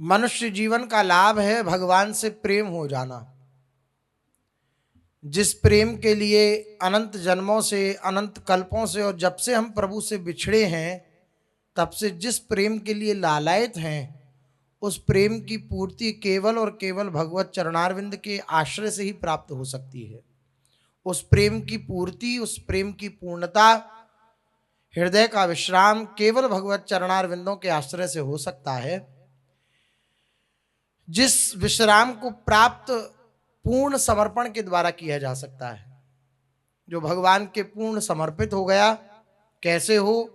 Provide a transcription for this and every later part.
मनुष्य जीवन का लाभ है भगवान से प्रेम हो जाना। जिस प्रेम के लिए अनंत जन्मों से, अनंत कल्पों से और जब से हम प्रभु से बिछड़े हैं तब से जिस प्रेम के लिए लालायित हैं, उस प्रेम की पूर्ति केवल और केवल भगवत चरणारविंद के आश्रय से ही प्राप्त हो सकती है। उस प्रेम की पूर्ति, उस प्रेम की पूर्णता, हृदय का विश्राम केवल भगवत चरणारविंदों के आश्रय से हो सकता है। जिस विश्राम को प्राप्त पूर्ण समर्पण के द्वारा किया जा सकता है। जो भगवान के पूर्ण समर्पित हो गया, कैसे हो,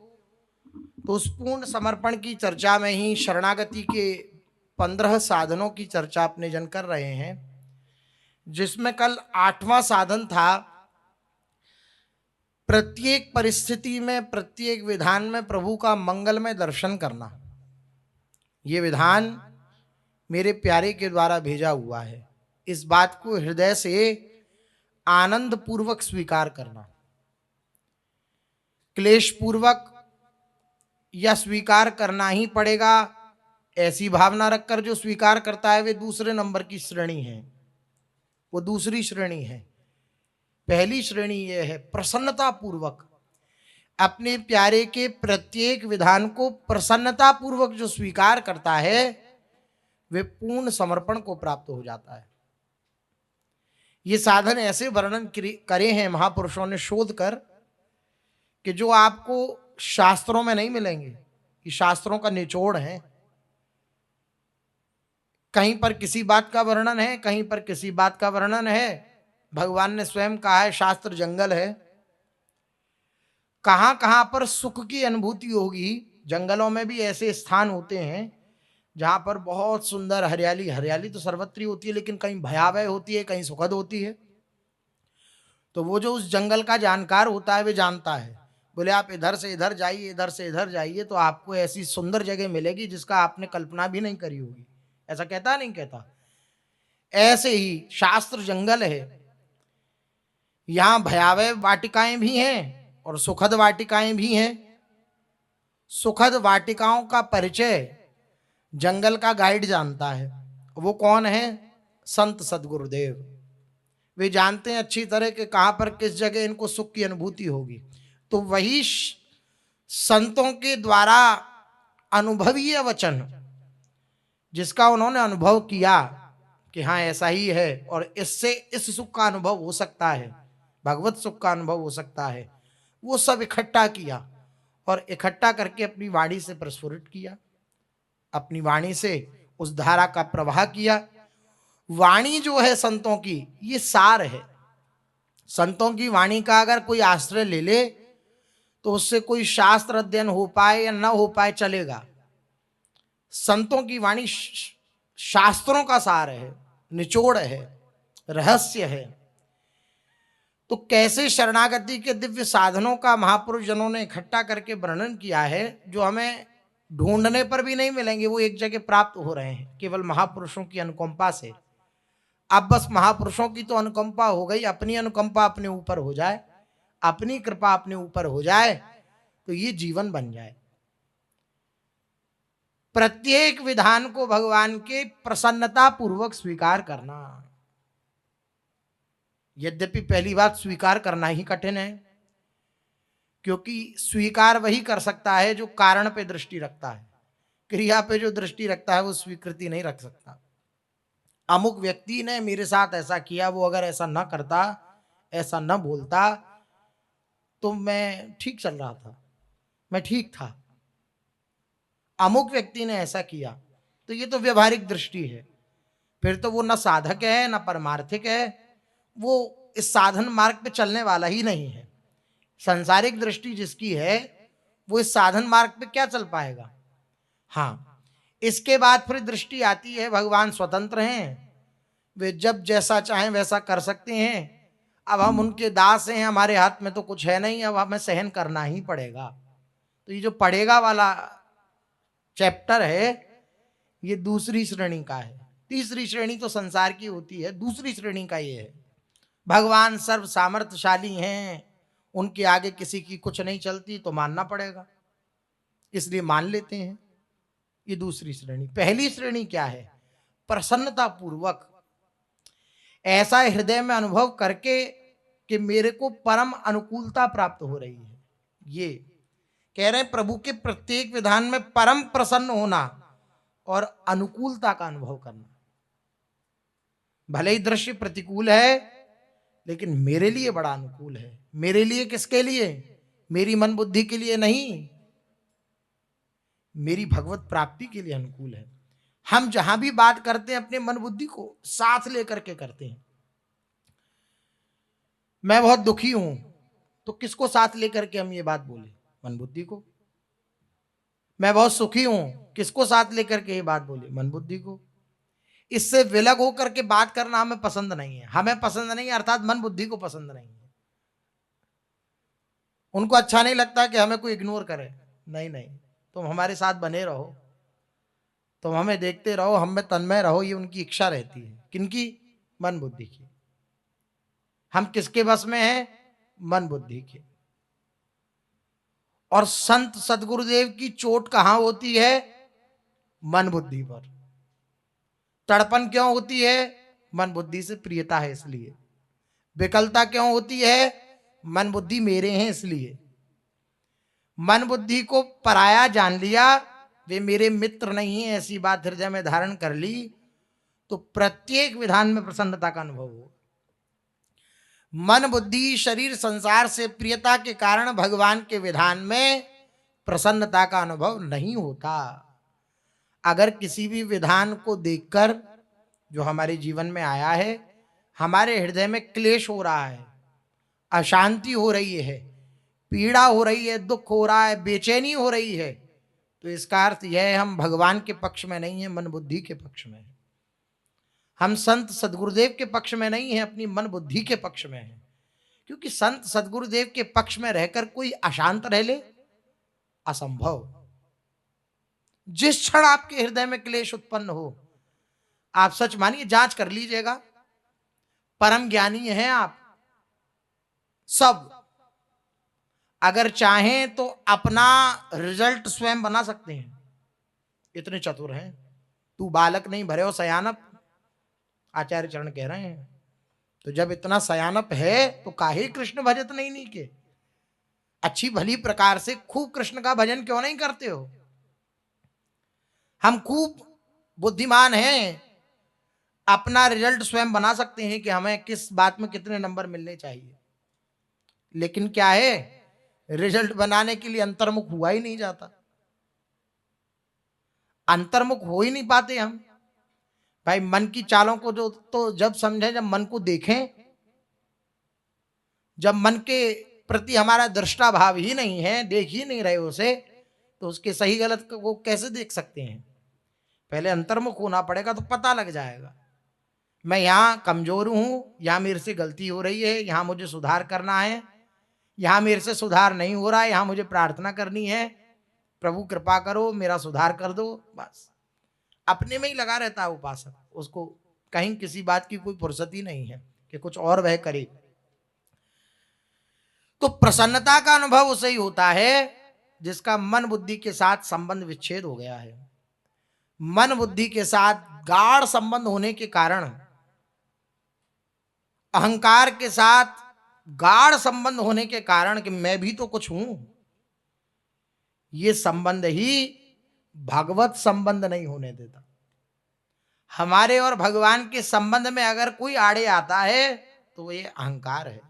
तो उस पूर्ण समर्पण की चर्चा में ही शरणागति के 15 साधनों की चर्चा अपने जन कर रहे हैं, जिसमें कल 8वां साधन था प्रत्येक परिस्थिति में, प्रत्येक विधान में प्रभु का मंगलमय दर्शन करना। ये विधान मेरे प्यारे के द्वारा भेजा हुआ है। इस बात को हृदय से आनंद पूर्वक स्वीकार करना। क्लेश पूर्वक या स्वीकार करना ही पड़ेगा, ऐसी भावना रखकर जो स्वीकार करता है वे दूसरे नंबर की श्रेणी है, वो दूसरी श्रेणी है। पहली श्रेणी यह है प्रसन्नता पूर्वक अपने प्यारे के प्रत्येक विधान को प्रसन्नता पूर्वक जो स्वीकार करता है वे पूर्ण समर्पण को प्राप्त हो जाता है। ये साधन ऐसे वर्णन करे हैं महापुरुषों ने शोध कर कि जो आपको शास्त्रों में नहीं मिलेंगे। ये शास्त्रों का निचोड़ है। कहीं पर किसी बात का वर्णन है, कहीं पर किसी बात का वर्णन है। भगवान ने स्वयं कहा है शास्त्र जंगल है। कहां कहां पर सुख की अनुभूति होगी। जंगलों में भी ऐसे स्थान होते हैं जहां पर बहुत सुंदर हरियाली, हरियाली तो सर्वत्र होती है, लेकिन कहीं भयावह होती है, कहीं सुखद होती है। तो वो जो उस जंगल का जानकार होता है वे जानता है, बोले आप इधर से इधर जाइए, इधर से इधर जाइए तो आपको ऐसी सुंदर जगह मिलेगी जिसका आपने कल्पना भी नहीं करी होगी। ऐसा कहता नहीं कहता? ऐसे ही शास्त्र जंगल है। यहां भयावह वाटिकाएं भी हैं और सुखद वाटिकाएं भी हैं। सुखद वाटिकाओं का परिचय जंगल का गाइड जानता है। वो कौन है? संत सदगुरुदेव। वे जानते हैं अच्छी तरह के कहां पर किस जगह इनको सुख की अनुभूति होगी। तो वही संतों के द्वारा अनुभवीय वचन जिसका उन्होंने अनुभव किया कि हाँ ऐसा ही है और इससे इस सुख का अनुभव हो सकता है, भगवत सुख का अनुभव हो सकता है, वो सब इकट्ठा किया और इकट्ठा करके अपनी वाणी से प्रस्फुरित किया। अपनी वाणी से उस धारा का प्रवाह किया। वाणी जो है संतों की, ये सार है। संतों की वाणी का अगर कोई आश्रय ले ले तो उससे कोई शास्त्र अध्ययन हो पाए या न हो पाए चलेगा। संतों की वाणी शास्त्रों का सार है, निचोड़ है, रहस्य है। तो कैसे शरणागति के दिव्य साधनों का महापुरुष जनों ने इकट्ठा करके वर्णन किया है, जो हमें ढूंढने पर भी नहीं मिलेंगे, वो एक जगह प्राप्त हो रहे हैं केवल महापुरुषों की अनुकंपा से। अब बस महापुरुषों की तो अनुकंपा हो गई, अपनी अनुकंपा अपने ऊपर हो जाए, अपनी कृपा अपने ऊपर हो जाए तो ये जीवन बन जाए। प्रत्येक विधान को भगवान के प्रसन्नता पूर्वक स्वीकार करना। यद्यपि पहली बात स्वीकार करना ही कठिन है, क्योंकि स्वीकार वही कर सकता है जो कारण पे दृष्टि रखता है। क्रिया पे जो दृष्टि रखता है वो स्वीकृति नहीं रख सकता। अमुक व्यक्ति ने मेरे साथ ऐसा किया, वो अगर ऐसा न करता, ऐसा न बोलता तो मैं ठीक चल रहा था, मैं ठीक था। अमुक व्यक्ति ने ऐसा किया, तो ये तो व्यवहारिक दृष्टि है। फिर तो वो न साधक है न परमार्थिक है, वो इस साधन मार्ग पे चलने वाला ही नहीं है। सांसारिक दृष्टि जिसकी है वो इस साधन मार्ग पे क्या चल पाएगा। हाँ, इसके बाद फिर दृष्टि आती है भगवान स्वतंत्र हैं, वे जब जैसा चाहें वैसा कर सकते हैं। अब हम उनके दास हैं, हमारे हाथ में तो कुछ है नहीं, अब हमें सहन करना ही पड़ेगा। तो ये जो पड़ेगा वाला चैप्टर है ये दूसरी श्रेणी का है। तीसरी श्रेणी तो संसार की होती है, दूसरी श्रेणी का ये है भगवान सर्व सामर्थ्यशाली हैं, उनके आगे किसी की कुछ नहीं चलती तो मानना पड़ेगा, इसलिए मान लेते हैं। ये दूसरी श्रेणी। पहली श्रेणी क्या है? प्रसन्नता पूर्वक ऐसा हृदय में अनुभव करके कि मेरे को परम अनुकूलता प्राप्त हो रही है। ये कह रहे हैं प्रभु के प्रत्येक विधान में परम प्रसन्न होना और अनुकूलता का अनुभव करना। भले ही दृश्य प्रतिकूल है लेकिन मेरे लिए बड़ा अनुकूल है। मेरे लिए किसके लिए? मेरी मन बुद्धि के लिए नहीं, मेरी भगवत प्राप्ति के लिए अनुकूल है। हम जहां भी बात करते हैं अपने मन बुद्धि को साथ लेकर के करते हैं। मैं बहुत दुखी हूं तो किसको साथ लेकर के हम ये बात बोले? मन बुद्धि को। मैं बहुत सुखी हूं, किसको साथ लेकर के ये बात बोले? मन बुद्धि को। इससे विलग होकर के बात करना हमें पसंद नहीं है। हमें पसंद नहीं है अर्थात मन बुद्धि को पसंद नहीं है। उनको अच्छा नहीं लगता कि हमें कोई इग्नोर करे। नहीं नहीं, तुम हमारे साथ बने रहो, तुम हमें देखते रहो, हम में तन्मय रहो, ये उनकी इच्छा रहती है। किनकी? मन बुद्धि की। हम किसके बस में हैं? मन बुद्धि के। और संत सदगुरुदेव की चोट कहां होती है? मन बुद्धि पर। तड़पन क्यों होती है? मन बुद्धि से प्रियता है इसलिए। विकलता क्यों होती है? मन बुद्धि मेरे हैं इसलिए। मन बुद्धि को पराया जान लिया, वे मेरे मित्र नहीं है, ऐसी बात हृदय में धारण कर ली, तो प्रत्येक विधान में प्रसन्नता का अनुभव हो। मन बुद्धि शरीर संसार से प्रियता के कारण भगवान के विधान में प्रसन्नता का अनुभव नहीं होता। अगर किसी भी विधान को देखकर जो हमारे जीवन में आया है, हमारे हृदय में क्लेश हो रहा है, अशांति हो रही है, पीड़ा हो रही है, दुख हो रहा है, बेचैनी हो रही है, तो इसका अर्थ यह है हम भगवान के पक्ष में नहीं है, मन बुद्धि के पक्ष में है। हम संत सदगुरुदेव के पक्ष में नहीं है, अपनी मन बुद्धि के पक्ष में है। क्योंकि संत सदगुरुदेव के पक्ष में रहकर कोई अशांत रह ले? असंभव। जिस क्षण आपके हृदय में क्लेश उत्पन्न हो, आप सच मानिए, जांच कर लीजिएगा, परम ज्ञानी हैं आप सब। अगर चाहें तो अपना रिजल्ट स्वयं बना सकते हैं, इतने चतुर हैं। तू बालक नहीं भरे हो सयानप, आचार्य चरण कह रहे हैं। तो जब इतना सयानप है तो काहे कृष्ण भजत नहीं के? अच्छी भली प्रकार से खूब कृष्ण का भजन क्यों नहीं करते हो? हम खूब बुद्धिमान हैं, अपना रिजल्ट स्वयं बना सकते हैं कि हमें किस बात में कितने नंबर मिलने चाहिए। लेकिन क्या है, रिजल्ट बनाने के लिए अंतर्मुख हुआ ही नहीं जाता, अंतर्मुख हो ही नहीं पाते हम। भाई मन की चालों को जो तो जब समझें, जब मन को देखें। जब मन के प्रति हमारा दृष्टा भाव ही नहीं है, देख ही नहीं रहे उसे, तो उसके सही गलत को कैसे देख सकते हैं? पहले अंतर्मुख होना पड़ेगा तो पता लग जाएगा। मैं यहाँ कमजोर हूं, यहाँ मेरे से गलती हो रही है, यहाँ मुझे सुधार करना है, यहाँ मेरे से सुधार नहीं हो रहा है, यहाँ मुझे प्रार्थना करनी है, प्रभु कृपा करो मेरा सुधार कर दो। बस अपने में ही लगा रहता है उपासक, उसको कहीं किसी बात की कोई फुर्सत ही नहीं है कि कुछ और वह करे। तो प्रसन्नता का अनुभव उसे ही होता है जिसका मन बुद्धि के साथ संबंध विच्छेद हो गया है। मन बुद्धि के साथ गाढ़ संबंध होने के कारण, अहंकार के साथ गाढ़ संबंध होने के कारण कि मैं भी तो कुछ हूं, ये संबंध ही भगवत संबंध नहीं होने देता। हमारे और भगवान के संबंध में अगर कोई आड़े आता है तो ये अहंकार है,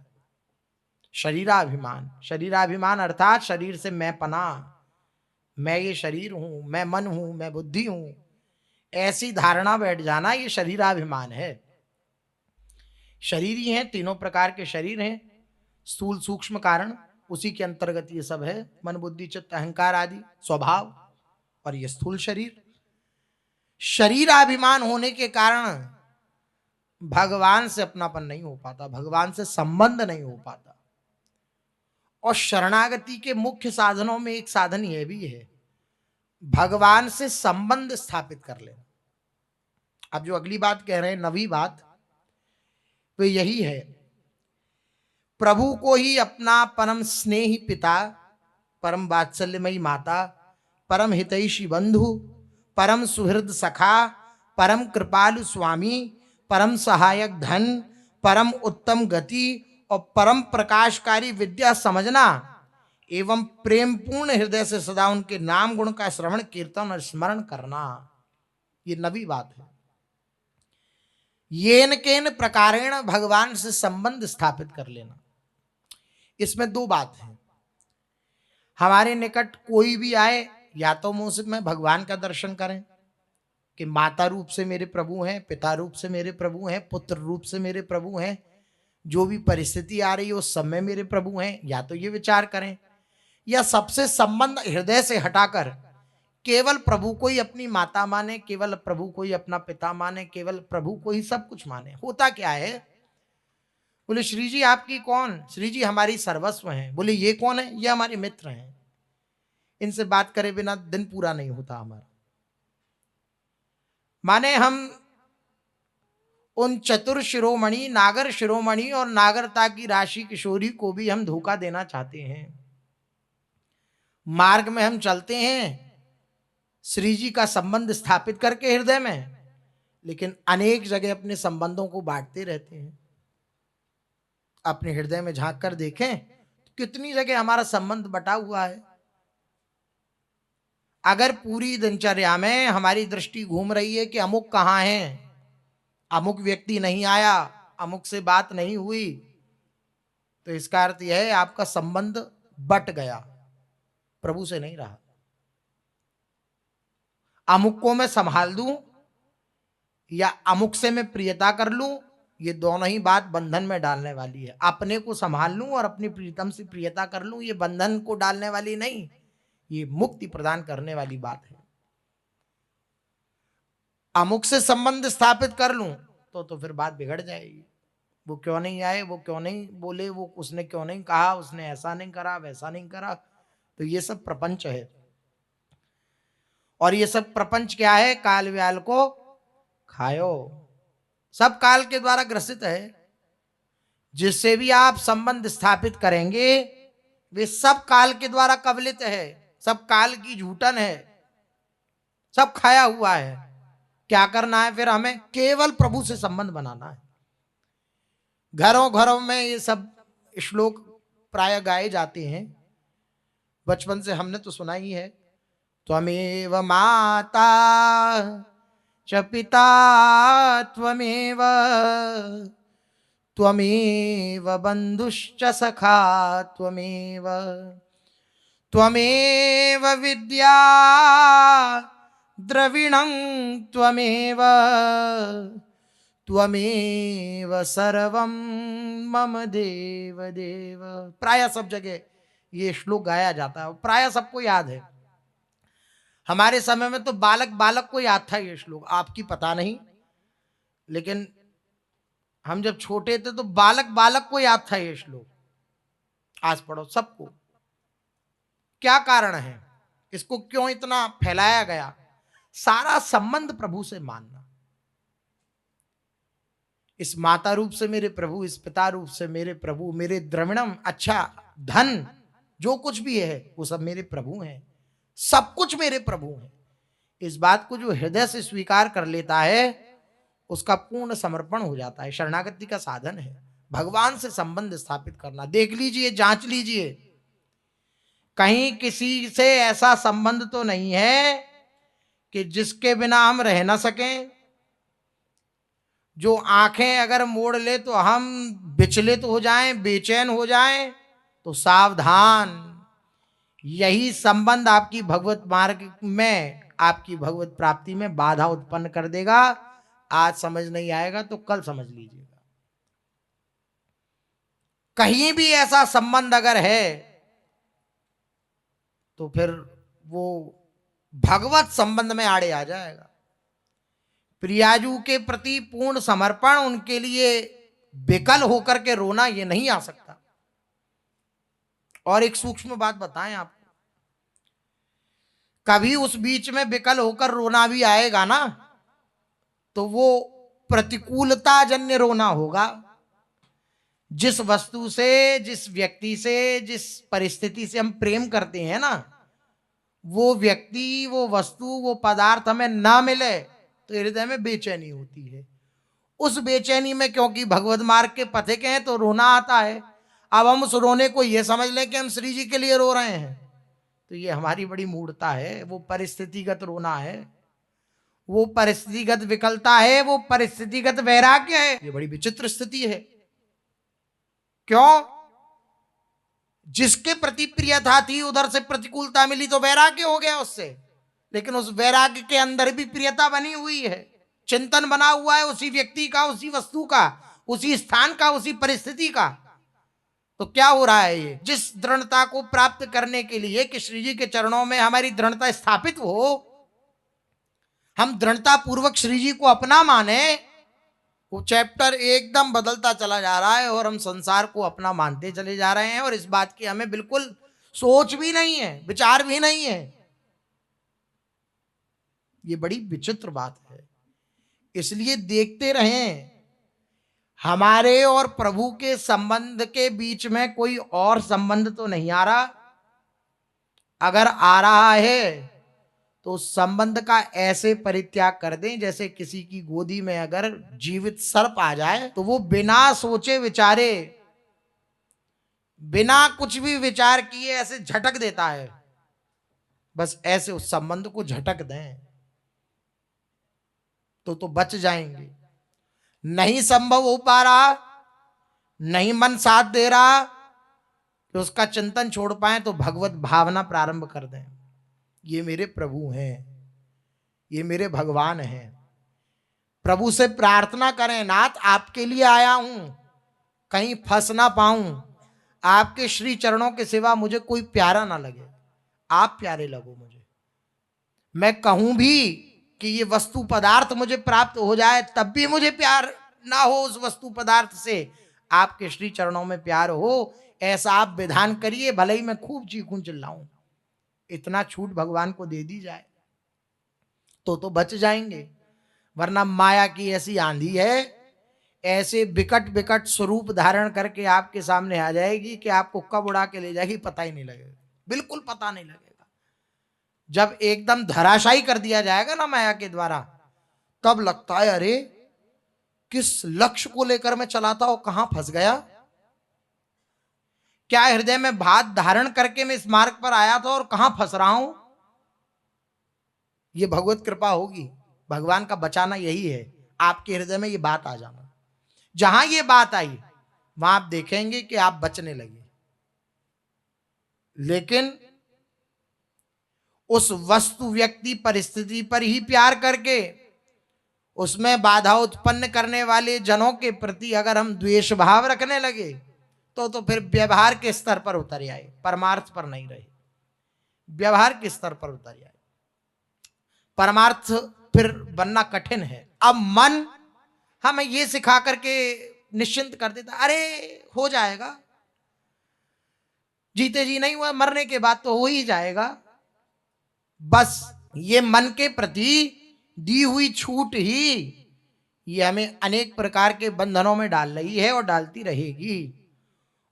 शरीराभिमान। शरीराभिमान अर्थात शरीर से मैं पना, मैं ये शरीर हूं, मैं मन हूं, मैं बुद्धि हूं, ऐसी धारणा बैठ जाना, ये शरीराभिमान है। शरीर ही हैं, तीनों प्रकार के शरीर हैं, स्थूल सूक्ष्म कारण, उसी के अंतर्गत ये सब है, मन बुद्धि चित्त अहंकार आदि स्वभाव, और ये स्थूल शरीर। शरीराभिमान होने के कारण भगवान से अपनापन नहीं हो पाता, भगवान से संबंध नहीं हो पाता। और शरणागति के मुख्य साधनों में एक साधन यह भी है, भगवान से संबंध स्थापित कर लेना। अब जो अगली बात कह रहे हैं, नवी बात, तो यही है, प्रभु को ही अपना परम स्नेही पिता, परम वात्सल्यमयी माता, परम हितैषी बंधु, परम सुहृद सखा, परम कृपालु स्वामी, परम सहायक धन, परम उत्तम गति और परम प्रकाशकारी विद्या समझना एवं प्रेम पूर्ण हृदय से सदा उनके नाम गुण का श्रवण कीर्तन और स्मरण करना। ये नवी बात है। येन केन प्रकारेण भगवान से संबंध स्थापित कर लेना। इसमें दो बात है। हमारे निकट कोई भी आए, या तो मुंह से में भगवान का दर्शन करें कि माता रूप से मेरे प्रभु हैं, पिता रूप से मेरे प्रभु हैं, पुत्र रूप से मेरे प्रभु हैं, जो भी परिस्थिति आ रही है उस समय मेरे प्रभु हैं, या तो ये विचार करें, या सबसे संबंध हृदय से हटाकर केवल प्रभु को ही अपनी माता माने, केवल प्रभु को ही अपना पिता माने, केवल प्रभु को ही सब कुछ माने। होता क्या है? बोले श्री जी आपकी कौन? श्री जी हमारी सर्वस्व हैं। बोले ये कौन है? ये हमारे मित्र हैं। इनसे बात करे बिना दिन पूरा नहीं होता हमारा। माने हम उन चतुर शिरोमणि, नागर शिरोमणि और नागरता की राशि किशोरी को भी हम धोखा देना चाहते हैं। मार्ग में हम चलते हैं श्री जी का संबंध स्थापित करके हृदय में, लेकिन अनेक जगह अपने संबंधों को बांटते रहते हैं। अपने हृदय में झांक कर देखें तो कितनी जगह हमारा संबंध बटा हुआ है। अगर पूरी दिनचर्या में हमारी दृष्टि घूम रही है कि अमुक कहाँ है, अमुक व्यक्ति नहीं आया, अमुक से बात नहीं हुई, तो इसका अर्थ यह है आपका संबंध बट गया, प्रभु से नहीं रहा। अमुक को मैं संभाल दूं या अमुक से मैं प्रियता कर लूं, ये दोनों ही बात बंधन में डालने वाली है। अपने को संभाल लूं और अपनी प्रीतम से प्रियता कर लूं, ये बंधन को डालने वाली नहीं, ये मुक्ति प्रदान करने वाली बात है। अमुक से संबंध स्थापित कर लूं तो फिर बात बिगड़ जाएगी। वो क्यों नहीं आए, वो क्यों नहीं बोले, वो उसने क्यों नहीं कहा, उसने ऐसा नहीं करा, वैसा नहीं करा, तो ये सब प्रपंच है। और ये सब प्रपंच क्या है? काल व्याल को खायो, सब काल के द्वारा ग्रसित है। जिससे भी आप संबंध स्थापित करेंगे वे सब काल के द्वारा कबलित है, सब काल की झूठन है, सब खाया हुआ है। क्या करना है फिर? हमें केवल प्रभु से संबंध बनाना है। घरों घरों में ये सब श्लोक प्राय गाए जाते हैं, बचपन से हमने तो सुना ही है। त्वमेव माता च पिता त्वमेव, त्वमेव बंधुश्च सखा त्वमेव, त्वमेव विद्या द्रविणं त्वमेव, त्वमेव सर्वं मम देव देव। प्राय सब जगह ये श्लोक गाया जाता है, प्राय सबको याद है। हमारे समय में तो बालक बालक को याद था ये श्लोक, आपकी पता नहीं, लेकिन हम जब छोटे थे तो बालक बालक को याद था ये श्लोक। आज पढ़ो सबको। क्या कारण है? इसको क्यों इतना फैलाया गया? सारा संबंध प्रभु से मानना। इस माता रूप से मेरे प्रभु, इस पिता रूप से मेरे प्रभु, मेरे द्रविणम, अच्छा धन जो कुछ भी है वो सब मेरे प्रभु हैं, सब कुछ मेरे प्रभु हैं। इस बात को जो हृदय से स्वीकार कर लेता है उसका पूर्ण समर्पण हो जाता है। शरणागति का साधन है भगवान से संबंध स्थापित करना। देख लीजिए, जांच लीजिए, कहीं किसी से ऐसा संबंध तो नहीं है कि जिसके बिना हम रह ना सकें। जो आंखें अगर मोड़ ले तो हम विचलित हो जाएं, बेचैन हो जाएं, तो सावधान, यही संबंध आपकी भगवत मार्ग में, आपकी भगवत प्राप्ति में बाधा उत्पन्न कर देगा। आज समझ नहीं आएगा तो कल समझ लीजिएगा। कहीं भी ऐसा संबंध अगर है तो फिर वो भगवत संबंध में आड़े आ जाएगा। प्रियाजू के प्रति पूर्ण समर्पण, उनके लिए विकल होकर के रोना, ये नहीं आ सकता। और एक सूक्ष्म बात बताएं आपको, कभी उस बीच में विकल होकर रोना भी आएगा ना, तो वो प्रतिकूलता जन्य रोना होगा। जिस वस्तु से, जिस व्यक्ति से, जिस परिस्थिति से हम प्रेम करते हैं ना, वो व्यक्ति, वो वस्तु, वो पदार्थ हमें ना मिले तो हृदय में बेचैनी होती है। उस बेचैनी में क्योंकि भगवत मार्ग के पथिक हैं तो रोना आता है। अब हम उस रोने को ये समझ लें कि हम श्री जी के लिए रो रहे हैं, तो ये हमारी बड़ी मूढ़ता है। वो परिस्थितिगत रोना है, वो परिस्थितिगत विकलता है, वो परिस्थितिगत वैराग्य है। ये बड़ी विचित्र स्थिति है। क्यों? जिसके प्रति प्रियता थी उधर से प्रतिकूलता मिली तो वैराग्य हो गया उससे, लेकिन उस वैराग्य के अंदर भी प्रियता बनी हुई है, चिंतन बना हुआ है उसी व्यक्ति का, उसी वस्तु का, उसी स्थान का, उसी परिस्थिति का। तो क्या हो रहा है? ये जिस दृढ़ता को प्राप्त करने के लिए कि श्री जी के चरणों में हमारी दृढ़ता स्थापित हो, हम दृढ़ता पूर्वक श्री जी को अपना माने, वो चैप्टर एकदम बदलता चला जा रहा है और हम संसार को अपना मानते चले जा रहे हैं और इस बात की हमें बिल्कुल सोच भी नहीं है, विचार भी नहीं है। ये बड़ी विचित्र बात है। इसलिए देखते रहें, हमारे और प्रभु के संबंध के बीच में कोई और संबंध तो नहीं आ रहा। अगर आ रहा है तो उस संबंध का ऐसे परित्याग कर दें जैसे किसी की गोदी में अगर जीवित सर्प आ जाए तो वो बिना सोचे विचारे, बिना कुछ भी विचार किए ऐसे झटक देता है। बस ऐसे उस संबंध को झटक दें तो बच जाएंगे। नहीं संभव हो पा रहा, नहीं मन साथ दे रहा कि उसका चिंतन छोड़ पाए तो भगवत भावना प्रारंभ कर दें। ये मेरे प्रभु हैं, ये मेरे भगवान हैं। प्रभु से प्रार्थना करें, नाथ आपके लिए आया हूं, कहीं फंस ना पाऊं, आपके श्री चरणों के सिवा मुझे कोई प्यारा ना लगे, आप प्यारे लगो मुझे। मैं कहूं भी कि ये वस्तु पदार्थ मुझे प्राप्त हो जाए तब भी मुझे प्यार ना हो उस वस्तु पदार्थ से, आपके श्री चरणों में प्यार हो, ऐसा आप विधान करिए, भले ही मैं खूब चीखूं चिल्लाऊं। इतना छूट भगवान को दे दी जाए तो बच जाएंगे। वरना माया की ऐसी आंधी है, ऐसे विकट विकट स्वरूप धारण करके आपके सामने आ जाएगी कि आपको कब उड़ा के ले जाएगी पता ही नहीं लगेगा, बिल्कुल पता नहीं लगेगा। जब एकदम धराशायी कर दिया जाएगा ना माया के द्वारा, तब लगता है अरे किस लक्ष्य को लेकर मैं चला था और कहां फंस गया। क्या हृदय में भात धारण करके मैं इस मार्ग पर आया था और कहां फंस रहा हूं। ये भगवत कृपा होगी, भगवान का बचाना यही है, आपके हृदय में ये बात आ जाना। जहां ये बात आई वहां आप देखेंगे कि आप बचने लगे। लेकिन उस वस्तु, व्यक्ति, परिस्थिति पर ही प्यार करके उसमें बाधा उत्पन्न करने वाले जनों के प्रति अगर हम द्वेष भाव रखने लगे तो फिर व्यवहार के स्तर पर उतर आए, परमार्थ पर नहीं रहे, व्यवहार के स्तर पर उतर आए, परमार्थ फिर बनना कठिन है। अब मन हमें ये सिखा करके निश्चिंत कर देता, अरे हो जाएगा, जीते जी नहीं हुआ, मरने के बाद तो हो ही जाएगा। बस ये मन के प्रति दी हुई छूट ही ये हमें अनेक प्रकार के बंधनों में डाल रही है और डालती रहेगी।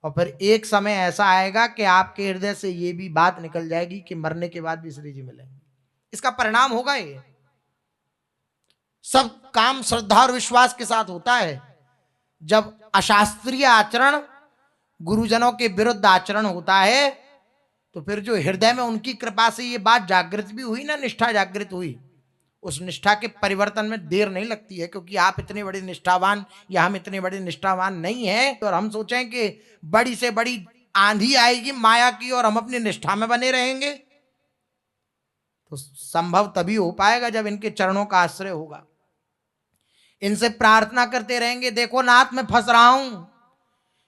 और फिर एक समय ऐसा आएगा कि आपके हृदय से ये भी बात निकल जाएगी कि मरने के बाद भी श्री जी मिलेंगे। इसका परिणाम होगा ये। सब काम श्रद्धा और विश्वास के साथ होता है। जब अशास्त्रीय आचरण, गुरुजनों के विरुद्ध आचरण होता है तो फिर जो हृदय में उनकी कृपा से ये बात जागृत भी हुई ना, निष्ठा जागृत हुई, उस निष्ठा के परिवर्तन में देर नहीं लगती है। क्योंकि आप इतने बड़े निष्ठावान या हम इतने बड़े निष्ठावान नहीं हैं और हम सोचें कि बड़ी से बड़ी आंधी आएगी माया की और हम अपनी निष्ठा में बने रहेंगे, तो संभव तभी हो पाएगा जब इनके चरणों का आश्रय होगा। इनसे प्रार्थना करते रहेंगे, देखो नाथ मैं फंस रहा हूं,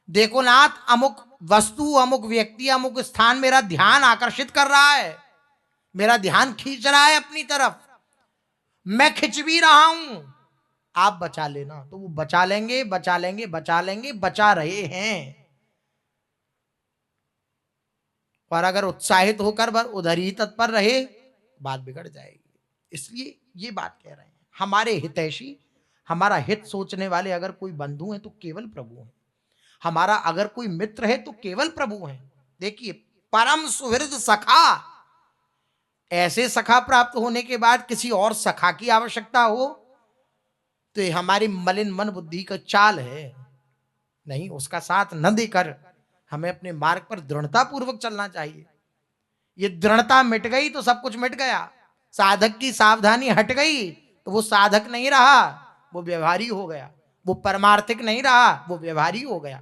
देखो नाथ अमुक वस्तु, अमुक व्यक्ति, अमुक स्थान मेरा ध्यान आकर्षित कर रहा है, मेरा ध्यान खींच रहा है अपनी तरफ, मैं खिंच भी रहा हूं, आप बचा लेना। तो वो बचा लेंगे, बचा लेंगे, बचा लेंगे, बचा रहे हैं। और अगर उत्साहित होकर वह उधर ही तत्पर रहे, बात बिगड़ जाएगी। इसलिए ये बात कह रहे हैं, हमारे हितैषी, हमारा हित सोचने वाले अगर कोई बंधु हैं तो केवल प्रभु हैं, हमारा अगर कोई मित्र है तो केवल प्रभु हैं। देखिए, परम सुहृद सखा, ऐसे सखा प्राप्त होने के बाद किसी और सखा की आवश्यकता हो तो ये हमारी मलिन मन बुद्धि का चाल है। नहीं, उसका साथ न देकर हमें अपने मार्ग पर दृढ़ता पूर्वक चलना चाहिए। ये दृढ़ता मिट गई तो सब कुछ मिट गया। साधक की सावधानी हट गई तो वो साधक नहीं रहा, वो व्यवहारी हो गया। वो परमार्थिक नहीं रहा, वो व्यवहारी हो गया।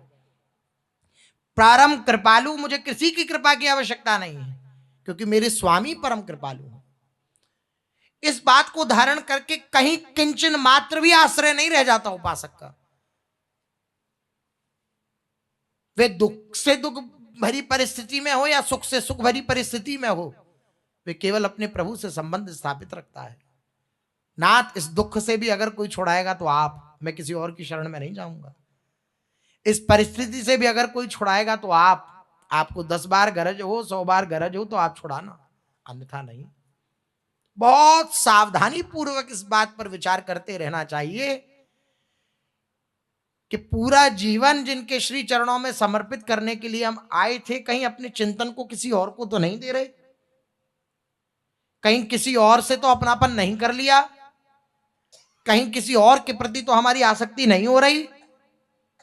प्रारंभ कृपालु, मुझे किसी की कृपा की आवश्यकता नहीं है क्योंकि मेरे स्वामी परम कृपालु हैं। इस बात को धारण करके कहीं किंचन मात्र भी आश्रय नहीं रह जाता उपासक का। वे दुख से दुख भरी परिस्थिति में हो या सुख से सुख भरी परिस्थिति में हो, वे केवल अपने प्रभु से संबंध स्थापित रखता है। नाथ, इस दुख से भी अगर कोई छुड़ाएगा तो आप, मैं किसी और की शरण में नहीं जाऊंगा। इस परिस्थिति से भी अगर कोई छुड़ाएगा तो आप, आपको 10 बार गरज हो, 100 बार गरज हो तो आप छुड़ाना, अन्यथा नहीं। बहुत सावधानी पूर्वक इस बात पर विचार करते रहना चाहिए कि पूरा जीवन जिनके श्री चरणों में समर्पित करने के लिए हम आए थे, कहीं अपने चिंतन को किसी और को तो नहीं दे रहे, कहीं किसी और से तो अपनापन नहीं कर लिया, कहीं किसी और के प्रति तो हमारी आसक्ति नहीं हो रही।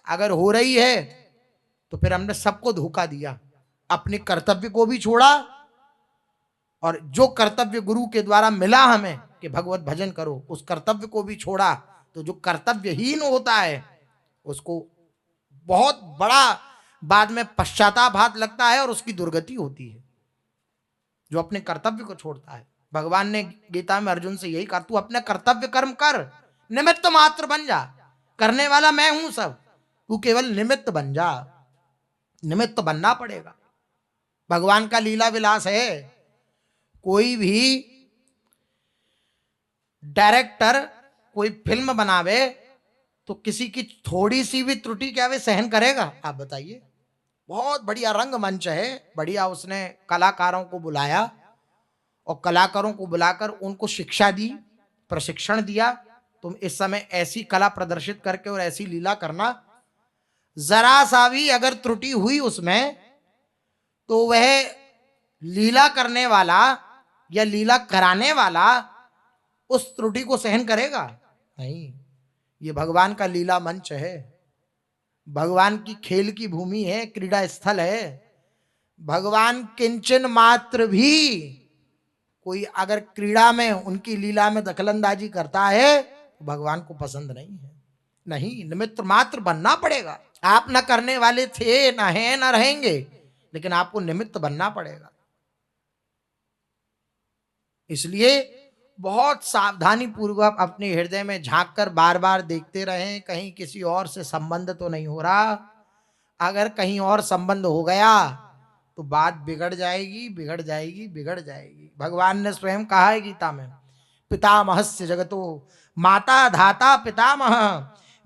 अगर हो रही है तो फिर हमने सबको धोखा दिया, अपने कर्तव्य को भी छोड़ा, और जो कर्तव्य गुरु के द्वारा मिला हमें कि भगवत भजन करो, उस कर्तव्य को भी छोड़ा। तो जो कर्तव्यहीन होता है उसको बहुत बड़ा बाद में पश्चाताप लगता है और उसकी दुर्गति होती है, जो अपने कर्तव्य को छोड़ता है। भगवान ने गीता में अर्जुन से यही कहा, तू अपने कर्तव्य कर्म कर, निमित्त मात्र बन जा, करने वाला मैं हूं सब, तू केवल निमित्त बन जा। निमित्त बनना पड़ेगा। भगवान का लीला विलास है। कोई भी डायरेक्टर कोई फिल्म बनावे तो किसी की थोड़ी सी भी त्रुटि क्या वे सहन करेगा? आप बताइए। बहुत बढ़िया रंगमंच है, बढ़िया उसने कलाकारों को बुलाया और कलाकारों को बुलाकर उनको शिक्षा दी, प्रशिक्षण दिया। तुम इस समय ऐसी कला प्रदर्शित करके और ऐसी लीला करना, जरा सा भी अगर त्रुटि हुई उसमें तो वह लीला करने वाला या लीला कराने वाला उस त्रुटि को सहन करेगा? नहीं। ये भगवान का लीला मंच है, भगवान की खेल की भूमि है, क्रीड़ा स्थल है। भगवान किंचन मात्र भी कोई अगर क्रीड़ा में उनकी लीला में दखलंदाजी करता है तो भगवान को पसंद नहीं है। नहीं, निमित्त मात्र बनना पड़ेगा। आप न करने वाले थे, न हैं, न रहेंगे, लेकिन आपको निमित्त बनना पड़ेगा। इसलिए बहुत सावधानी पूर्वक अपने हृदय में झांक कर बार बार देखते रहें, कहीं किसी और से संबंध तो नहीं हो रहा। अगर कहीं और संबंध हो गया तो बात बिगड़ जाएगी, बिगड़ जाएगी, बिगड़ जाएगी। भगवान ने स्वयं कहा है गीता में, पितामहस्य जगतो माता धाता पितामह,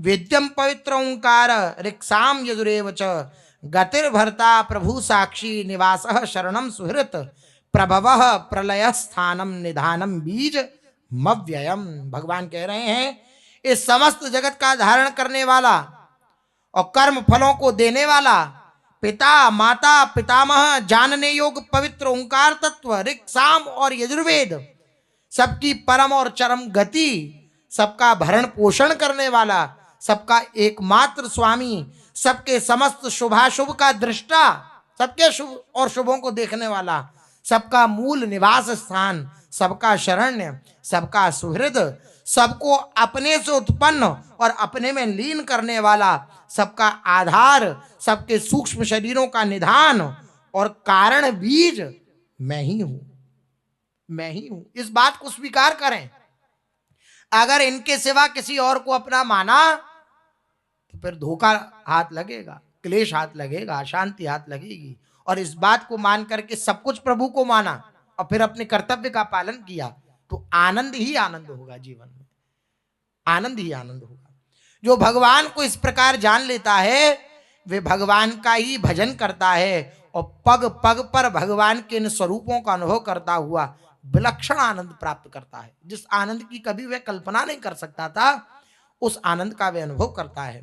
वेद्यम पवित्र ओंकार ऋक्साम यजुरेव च, गतिर्भर्ता प्रभु साक्षी निवासः शरणम सुहृत, प्रभवः प्रलय स्थानम निधानम बीज मव्ययम। भगवान कह रहे हैं, इस समस्त जगत का धारण करने वाला और कर्म फलों को देने वाला पिता माता पितामह, जानने योग्य पवित्र ओंकार तत्व, ऋक् साम और यजुर्वेद, सबकी परम और चरम गति, सबका भरण पोषण करने वाला, सबका एकमात्र स्वामी, सबके समस्त शुभाशुभ का दृष्टा, सबके शुभ और शुभों को देखने वाला, सबका मूल निवास स्थान, सबका शरण्य, सबका सुहृद, सबको अपने से उत्पन्न और अपने में लीन करने वाला, सबका आधार, सबके सूक्ष्म शरीरों का निधान और कारण बीज मैं ही हूं, मैं ही हूं। इस बात को स्वीकार करें। अगर इनके सिवा किसी और को अपना माना तो फिर धोखा हाथ लगेगा, क्लेश हाथ लगेगा, अशांति हाथ लगेगी। और इस बात को मान करके सब कुछ प्रभु को माना और फिर अपने कर्तव्य का पालन किया तो आनंद ही आनंद होगा जीवन में, आनंद ही आनंद होगा। जो भगवान को इस प्रकार जान लेता है वे भगवान का ही भजन करता है और पग पग पर भगवान के इन स्वरूपों का अनुभव करता हुआ विलक्षण आनंद प्राप्त करता है। जिस आनंद की कभी वह कल्पना नहीं कर सकता था, उस आनंद का वह अनुभव करता है।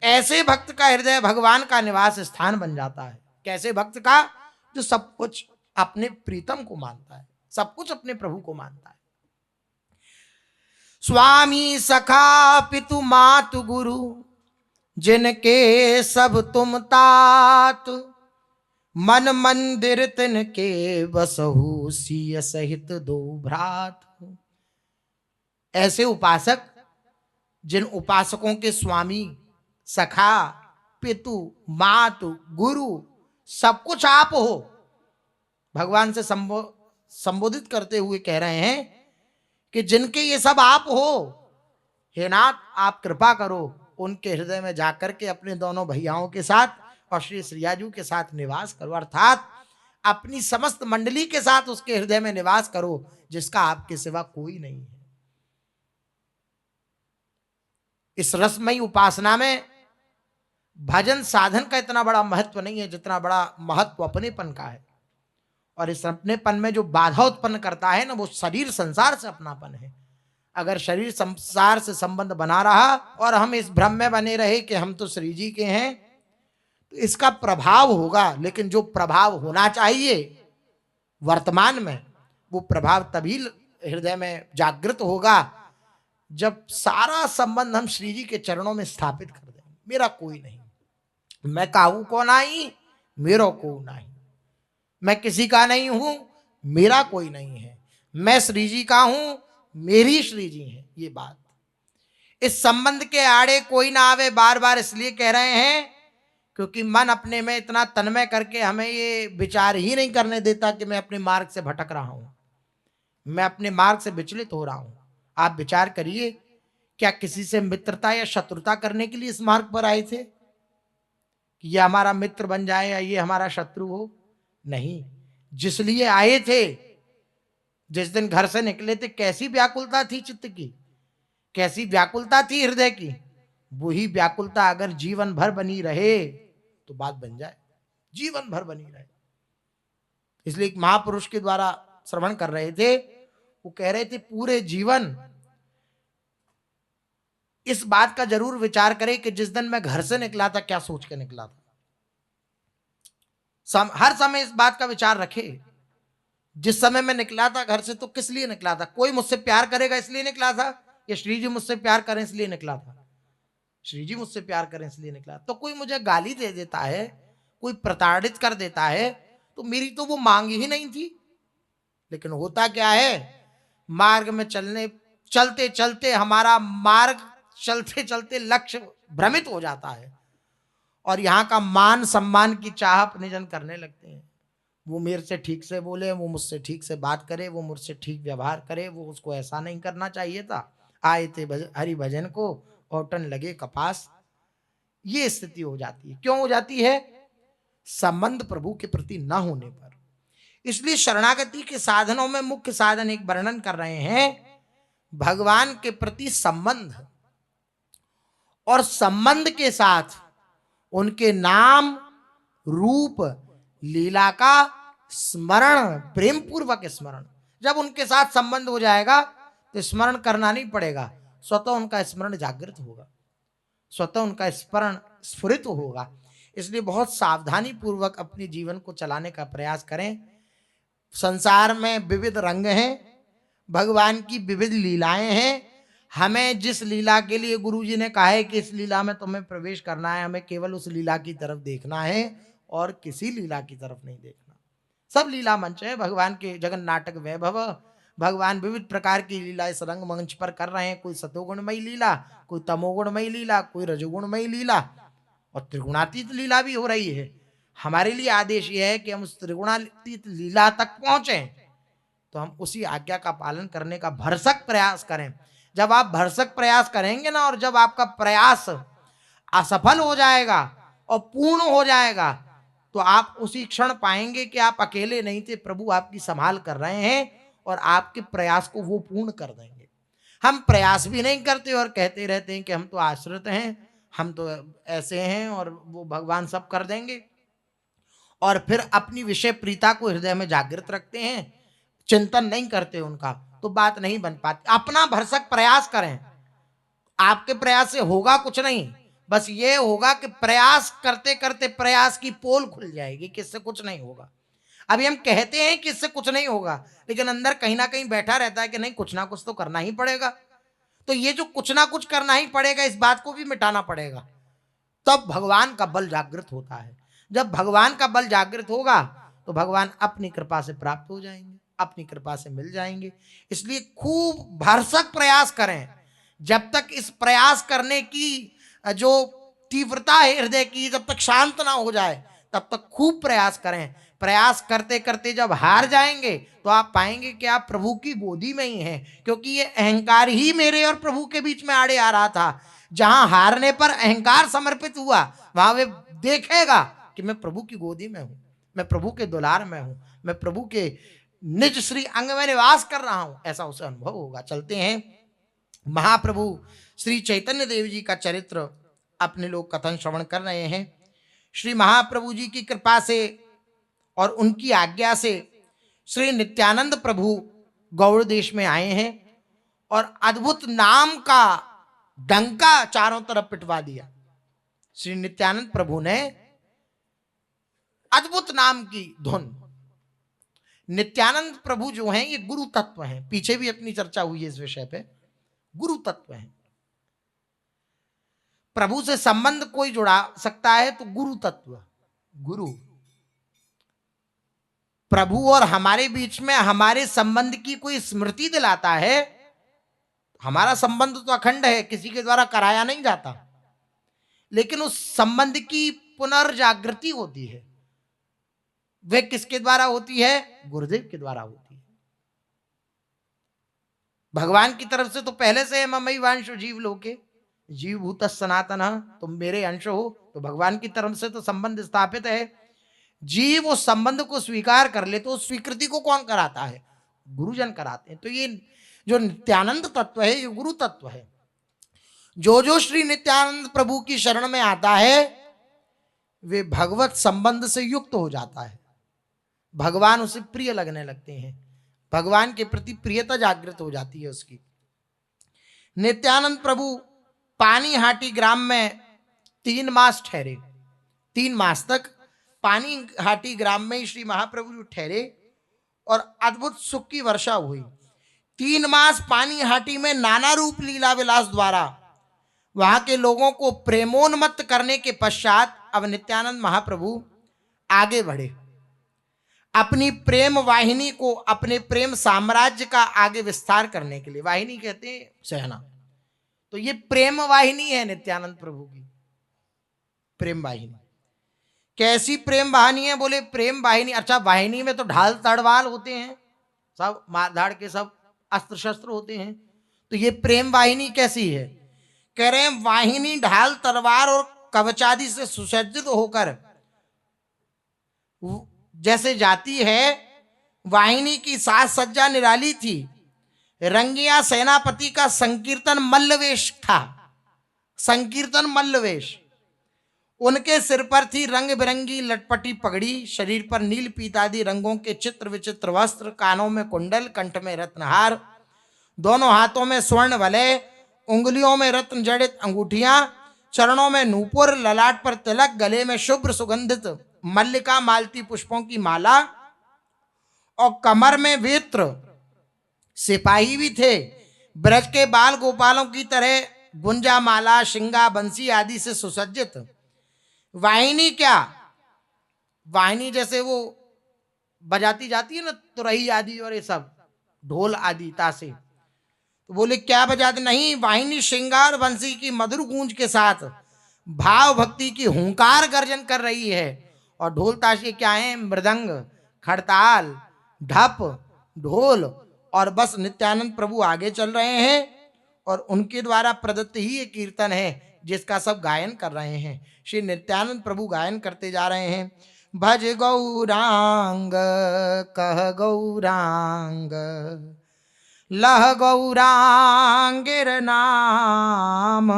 ऐसे भक्त का हृदय भगवान का निवास स्थान बन जाता है। कैसे भक्त का? जो सब कुछ अपने प्रीतम को मानता है, सब कुछ अपने प्रभु को मानता है। स्वामी सखा पितु मातु गुरु जिनके सब तुम तात, मन मंदिर तिनके बसहु सिय सहित दो भ्रात। ऐसे उपासक जिन उपासकों के स्वामी सखा पितु मातु गुरु सब कुछ आप हो, भगवान से संबोधित करते हुए कह रहे हैं कि जिनके ये सब आप हो, हे नाथ आप कृपा करो उनके हृदय में जाकर के अपने दोनों भैयाओं के साथ और श्री श्रीयाजू के साथ निवास करो, अर्थात अपनी समस्त मंडली के साथ उसके हृदय में निवास करो जिसका आपके सिवा कोई नहीं है। इस रसमयी उपासना में भजन साधन का इतना बड़ा महत्व नहीं है जितना बड़ा महत्व अपनेपन का है। और इस अपनेपन में जो बाधा उत्पन्न करता है ना, वो शरीर संसार से अपनापन है। अगर शरीर संसार से संबंध बना रहा और हम इस भ्रम में बने रहे कि हम तो श्री जी के हैं, तो इसका प्रभाव होगा। लेकिन जो प्रभाव होना चाहिए वर्तमान में, वो प्रभाव तभी हृदय में जागृत होगा जब सारा संबंध हम श्री जी के चरणों में स्थापित कर देंगे। मेरा कोई नहीं, मैं काहू को नहीं, मेरो को नहीं, मैं किसी का नहीं हूं, मेरा कोई नहीं है, मैं श्री जी का हूं, मेरी श्री जी है। ये बात इस संबंध के आड़े कोई ना आवे, बार बार इसलिए कह रहे हैं क्योंकि मन अपने में इतना तन्मय करके हमें ये विचार ही नहीं करने देता कि मैं अपने मार्ग से भटक रहा हूं, मैं अपने मार्ग से विचलित हो रहा हूं। आप विचार करिए, क्या किसी से मित्रता या शत्रुता करने के लिए इस मार्ग पर आए थे कि ये हमारा मित्र बन जाए या ये हमारा शत्रु हो? नहीं, जिसलिए आए थे, जिस दिन घर से निकले थे, कैसी व्याकुलता थी चित्त की, कैसी व्याकुलता थी हृदय की, वही व्याकुलता अगर जीवन भर बनी रहे तो बात बन जाए, जीवन भर बनी रहे। इसलिए एक महापुरुष के द्वारा श्रवण कर रहे थे, वो कह रहे थे पूरे जीवन इस बात का जरूर विचार करें कि जिस दिन मैं घर से निकला था क्या सोच के निकला था। हर समय इस बात का विचार रखे, जिस समय मैं निकला था घर से तो किस लिए निकला था? कोई मुझसे प्यार करेगा इसलिए निकला था, या श्री जी मुझसे प्यार करें इसलिए निकला था? श्री जी मुझसे प्यार करें इसलिए निकला। तो कोई मुझे गाली दे देता है, कोई प्रताड़ित कर देता है, तो मेरी तो वो मांग ही नहीं थी। लेकिन होता क्या है, मार्ग में चलते चलते हमारा मार्ग चलते चलते लक्ष्य भ्रमित हो जाता है और यहाँ का मान सम्मान की चाह अपने जन करने लगते हैं। वो मेरे से ठीक से बोले, वो मुझसे ठीक से बात करे, वो मुझसे ठीक व्यवहार करे, वो उसको ऐसा नहीं करना चाहिए था। आए थे हरि भजन को, औटन लगे कपास। ये स्थिति हो जाती है। क्यों हो जाती है? संबंध प्रभु के प्रति न होने पर। इसलिए शरणागति के साधनों में मुख्य साधन एक वर्णन कर रहे हैं, भगवान के प्रति संबंध, और संबंध के साथ उनके नाम रूप लीला का स्मरण, प्रेम पूर्वक स्मरण। जब उनके साथ संबंध हो जाएगा तो स्मरण करना नहीं पड़ेगा, स्वतः उनका स्मरण जागृत होगा, स्वतः उनका स्मरण स्फुरित होगा। इसलिए बहुत सावधानी पूर्वक अपने जीवन को चलाने का प्रयास करें। संसार में विविध रंग हैं, भगवान की विविध लीलाएं हैं। हमें जिस लीला के लिए गुरुजी ने कहा है कि इस लीला में तुम्हें प्रवेश करना है, हमें केवल उस लीला की तरफ देखना है और किसी लीला की तरफ नहीं देखना। सब लीला मंच है भगवान के, जगन नाटक वैभव। भगवान विविध प्रकार की लीला इस रंग मंच पर कर रहे हैं। कोई सतोगुणमयी लीला, कोई तमोगुणमयी लीला, कोई रजोगुणमयी लीला, और त्रिगुणातीत लीला भी हो रही है। हमारे लिए आदेश यह है कि हम उस त्रिगुणातीत लीला तक पहुंचे, तो हम उसी आज्ञा का पालन करने का भरसक प्रयास करें। जब आप भरसक प्रयास करेंगे ना, और जब आपका प्रयास असफल हो जाएगा और पूर्ण हो जाएगा, तो आप उसी क्षण पाएंगे कि आप अकेले नहीं थे, प्रभु आपकी संभाल कर रहे हैं और आपके प्रयास को वो पूर्ण कर देंगे। हम प्रयास भी नहीं करते और कहते रहते हैं कि हम तो आश्रित हैं, हम तो ऐसे हैं और वो भगवान सब कर देंगे, और फिर अपनी विषय प्रीता को हृदय में जागृत रखते हैं, चिंतन नहीं करते उनका, तो बात नहीं बन पाती। अपना भरसक प्रयास करें। आपके प्रयास से होगा कुछ नहीं, बस ये होगा कि प्रयास करते करते प्रयास की पोल खुल जाएगी, किससे कुछ नहीं होगा। अभी हम कहते हैं कि इससे कुछ नहीं होगा, लेकिन अंदर कहीं ना कहीं बैठा रहता है कि नहीं, कुछ ना कुछ तो करना ही पड़ेगा। तो ये जो कुछ ना कुछ करना ही पड़ेगा, इस बात को भी मिटाना पड़ेगा, तब भगवान का बल जागृत होता है। जब भगवान का बल जागृत होगा तो भगवान अपनी कृपा से प्राप्त हो जाएंगे, अपनी कृपा से मिल जाएंगे। इसलिए खूब भरसक प्रयास करें। जब तक इस प्रयास करने की जो तीव्रता है हृदय की, जब तक शांत ना हो जाए, तब तक खूब प्रयास करें। प्रयास करते करते जब हार जाएंगे तो आप पाएंगे कि आप प्रभु की गोदी में ही हैं, क्योंकि ये अहंकार ही मेरे और प्रभु के बीच में आड़े आ रहा था। जहां हारने पर अहंकार समर्पित हुआ, वहां वे देखेगा कि मैं प्रभु की गोदी में हूं, मैं प्रभु के दुलार में हूं, मैं प्रभु के निज श्री अंग में निवास कर रहा हूं, ऐसा उसे अनुभव होगा। चलते हैं, महाप्रभु श्री चैतन्य देव जी का चरित्र अपने लोग कथन श्रवण कर रहे हैं। श्री महाप्रभु जी की कृपा से और उनकी आज्ञा से श्री नित्यानंद प्रभु गौड़ देश में आए हैं और अद्भुत नाम का डंका चारों तरफ पिटवा दिया। श्री नित्यानंद प्रभु ने अद्भुत नाम की धुन। नित्यानंद प्रभु जो हैं ये गुरु तत्व हैं, पीछे भी अपनी चर्चा हुई है इस विषय पे। गुरु तत्व हैं, प्रभु से संबंध कोई जुड़ा सकता है तो गुरु तत्व, गुरु। प्रभु और हमारे बीच में हमारे संबंध की कोई स्मृति दिलाता है। हमारा संबंध तो अखंड है, किसी के द्वारा कराया नहीं जाता, लेकिन उस संबंध की पुनर्जागृति होती है। वह किसके द्वारा होती है? गुरुदेव के द्वारा होती है। भगवान की तरफ से तो पहले से है ममई वांशो जीव लोके जीव भूत सनातन, तुम मेरे अंश हो, तो भगवान की तरफ से तो संबंध स्थापित है। जीव उस संबंध को स्वीकार कर ले तो उस स्वीकृति को कौन कराता है? गुरुजन कराते हैं। तो ये जो नित्यानंद तत्व है ये गुरु तत्व है। जो जो श्री नित्यानंद प्रभु की शरण में आता है वे भगवत संबंध से युक्त हो जाता है, भगवान उसे प्रिय लगने लगते हैं, भगवान के प्रति प्रियता जागृत हो जाती है उसकी। नित्यानंद प्रभु पानीहाटी ग्राम में 3 मास ठहरे। 3 मास तक पानीहाटी ग्राम में ही श्री महाप्रभु ठहरे और अद्भुत सुख की वर्षा हुई। 3 मास पानीहाटी में नाना रूप लीला विलास द्वारा वहां के लोगों को प्रेमोन्मत्त करने के पश्चात अब नित्यानंद महाप्रभु आगे बढ़े, अपनी प्रेम वाहिनी को, अपने प्रेम साम्राज्य का आगे विस्तार करने के लिए। वाहिनी कहते हैं सहना, तो ये प्रेम वाहिनी है नित्यानंद प्रभु की, प्रेम वाहिनी। कैसी प्रेम वाहिनी है? बोले प्रेम वाहिनी, अच्छा वाहिनी में तो ढाल तड़वाल होते हैं, सब मार धाड़ के सब अस्त्र शस्त्र होते हैं, तो ये प्रेम वाहिनी कैसी है? कह रहे हैं वाहिनी ढाल तलवार और कवचादि से सुसज्जित होकर जैसे जाती है। वाहिनी की साज सज्जा निराली थी। रंगिया सेनापति का संकीर्तन मल्लवेश था, संकीर्तन मल्लवेश। उनके सिर पर थी रंग बिरंगी लटपटी पगड़ी, शरीर पर नील पीतादि रंगों के चित्र विचित्र वस्त्र, कानों में कुंडल, कंठ में रत्नहार, दोनों हाथों में स्वर्ण वलय, उंगलियों में रत्न जड़ित अंगूठियां, चरणों में नूपुर, ललाट पर तिलक, गले में शुभ्र सुगंधित मल्लिका मालती पुष्पों की माला और कमर में वेत्र। सिपाही भी थे, ब्रज के बाल गोपालों की तरह गुंजा माला, शिंगा, बंसी आदि से सुसज्जित। वाहिनी क्या, वाहिनी जैसे वो बजाती जाती है ना, तुरही आदि और ये सब ढोल आदि तासे, तो बोले क्या बजाते? नहीं, वाहिनी श्रृंगार बंसी की मधुर गूंज के साथ भाव भक्ति की हुंकार गर्जन कर रही है। और ढोल ताशे क्या है? मृदंग, खड़ताल, ढप, ढोल, और बस नित्यानंद प्रभु आगे चल रहे हैं और उनके द्वारा प्रदत्त ही ये कीर्तन है जिसका सब गायन कर रहे हैं। श्री नित्यानंद प्रभु गायन करते जा रहे हैं। भज गौरांग कह गौरांग लह गौरांगिर नाम,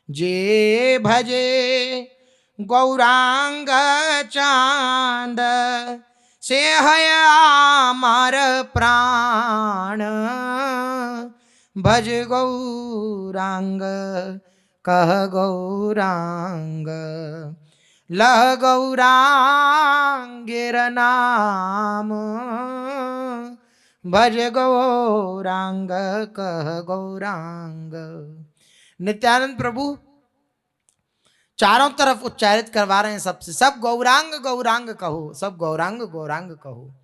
जे भजे गौरांग चांद से है आमार प्राण। भज गौरांग कह गौरांग लह गौरांगेर नाम, भज गौरांग कह गौरांग। नित्यानंद प्रभु चारों तरफ उच्चारित करवा रहे हैं सबसे, सब गौरांग गौरांग कहो, सब गौरांग गौरांग कहो।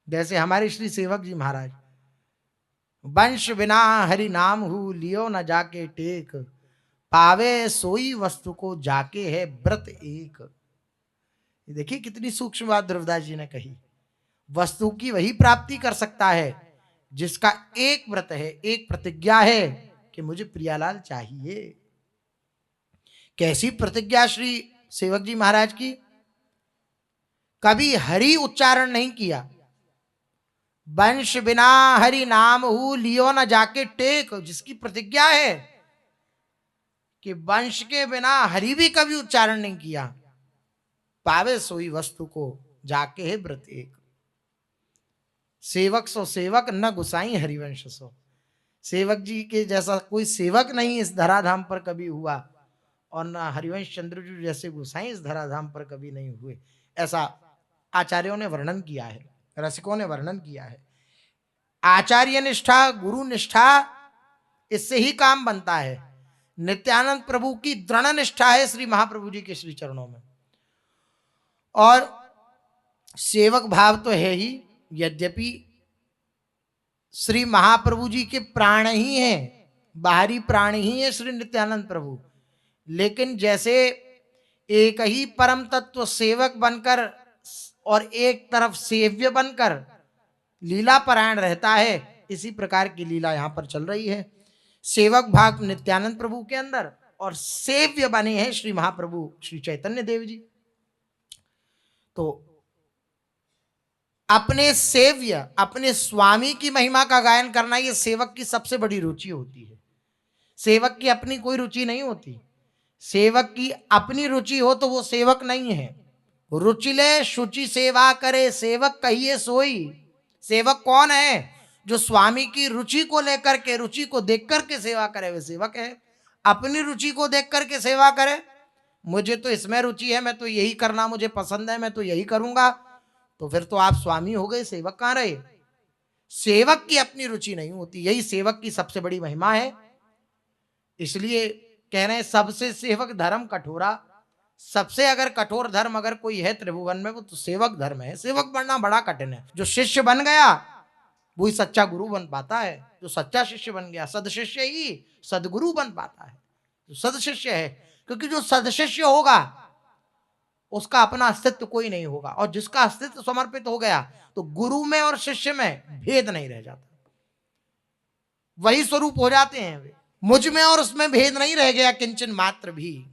जैसे हमारे श्री सेवक जी महाराज, वंश बिना हरि नाम हु लियो न जाके टेक, पावे सोई वस्तु को जाके है व्रत एक। देखिए कितनी सूक्ष्म बात ध्रुवदास जी ने कही। वस्तु की वही प्राप्ति कर सकता है जिसका एक व्रत है, एक प्रतिज्ञा है कि मुझे प्रियालाल चाहिए। कैसी प्रतिज्ञा श्री सेवक जी महाराज की? कभी हरि उच्चारण नहीं किया। वंश बिना हरि नाम हु लियो न जाके टेक, जिसकी प्रतिज्ञा है कि वंश के बिना हरि भी कभी उच्चारण नहीं किया, पावे सोई वस्तु को जाके है व्रत एक। सेवक सो सेवक न गुसाई हरिवंश सो। सेवक जी के जैसा कोई सेवक नहीं इस धराधाम पर कभी हुआ, और न हरिवंश चंद्र जी जैसे गुसाई इस धराधाम पर कभी नहीं हुए, ऐसा आचार्यों ने वर्णन किया है, रसिकों ने वर्णन किया है। आचार्य निष्ठा, गुरु निष्ठा, इससे ही काम बनता है। नित्यानंद प्रभु की दृढ़ निष्ठा है श्री महाप्रभु जी के श्री चरणों में, और सेवक भाव तो है ही। यद्यपि श्री महाप्रभु जी के प्राण ही हैं, बाहरी प्राण ही है श्री नित्यानंद प्रभु, लेकिन जैसे एक ही परम तत्व सेवक बनकर और एक तरफ सेव्य बनकर लीला परायण रहता है, इसी प्रकार की लीला यहां पर चल रही है। सेवक भाग नित्यानंद प्रभु के अंदर, और सेव्य बने हैं श्री महाप्रभु श्री चैतन्य देव जी। तो अपने सेव्य, अपने स्वामी की महिमा का गायन करना, यह सेवक की सबसे बड़ी रुचि होती है। सेवक की अपनी कोई रुचि नहीं होती। सेवक की अपनी रुचि हो तो वो सेवक नहीं है। रुचिले शुचि सेवा करे, सेवक कहिए सोई। सेवक कौन है? जो स्वामी की रुचि को लेकर के, रुचि को देख करके सेवा करे, वे सेवक है। अपनी रुचि को देख करके सेवा करे, मुझे तो इसमें रुचि है, मैं तो यही करना मुझे पसंद है, मैं तो यही करूंगा, तो फिर तो आप स्वामी हो गए, सेवक कहां रहे? सेवक की अपनी रुचि नहीं होती, यही सेवक की सबसे बड़ी महिमा है। इसलिए कह रहे हैं सबसे सेवक धर्म कठोरा। सबसे अगर कठोर धर्म अगर कोई है त्रिभुवन में, वो तो सेवक धर्म है। सेवक बनना बड़ा कठिन है। जो शिष्य बन गया वही सच्चा गुरु बन पाता है। जो सच्चा शिष्य बन गया, सदशिष्य ही सदगुरु बन पाता है। जो सदशिष्य है, क्योंकि जो सदशिष्य होगा उसका अपना अस्तित्व कोई नहीं होगा, और जिसका अस्तित्व समर्पित हो गया तो गुरु में और शिष्य में भेद नहीं रह जाता, वही स्वरूप हो जाते हैं वे। मुझ में और उसमें भेद नहीं रह गया किंचन मात्र भी।